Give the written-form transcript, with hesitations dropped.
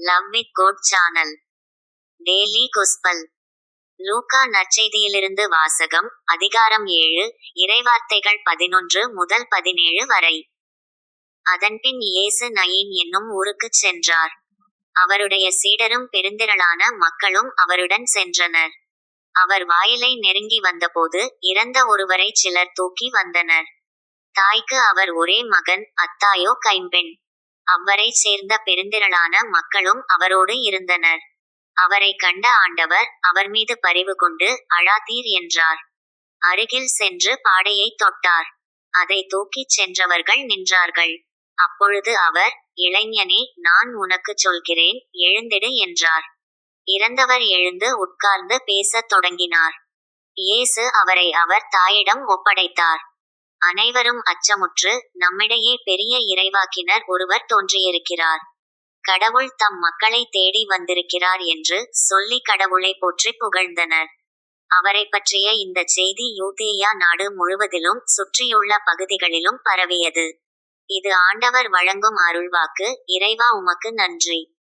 Love with God channel daily gospel. லூக்கா நற்செய்தியிலிருந்து வாசகம். அதிகாரம் 7, இறைவார்த்தைகள் 11 முதல் 17 வரை. அதன்பின் இயேசு நயீன் என்னும் ஊருக்குச் சென்றார். அவருடைய சீடரும் பெருந்திரளான மக்களும் அவருடன் சென்றனர். அவர் வாயிலை நெருங்கி வந்தபோது இறந்த ஒருவரைச் சிலர் தூக்கி வந்தனர். தாய்க்கு அவர் ஒரே மகன், அத்தாயோ கைம்பெண். அவ்வரைச் சேர்ந்த பெருந்திரளான மக்களும் அவரோடு இருந்தனர். அவரைக் கண்ட ஆண்டவர் அவர் மீது பரிவு கொண்டு, அழாதீர் என்றார். அருகில் சென்று பாடையைத் தொட்டார். அதை தூக்கிச் சென்றவர்கள் நின்றார்கள். அப்பொழுது அவர், இளைஞனே, நான் உனக்குச் சொல்கிறேன், எழுந்திடு என்றார். இறந்தவர் எழுந்து உட்கார்ந்து பேசத் தொடங்கினார். இயேசு அவரை அவர் தாயிடம் ஒப்படைத்தார். அனைவரும் அச்சமுற்று, நம்மிடையே பெரிய இறைவாக்கினர் ஒருவர் தோன்றியிருக்கிறார், கடவுள் தம் மக்களை தேடி வந்திருக்கிறார் என்று சொல்லி கடவுளை போற்றி புகழ்ந்தனர். அவரைப் பற்றிய இந்தச் செய்தி யூதேயா நாடு முழுவதிலும் சுற்றியுள்ள பகுதிகளிலும் பரவியது. இது ஆண்டவர் வழங்கும் அருள்வாக்கு. இறைவா உமக்கு நன்றி.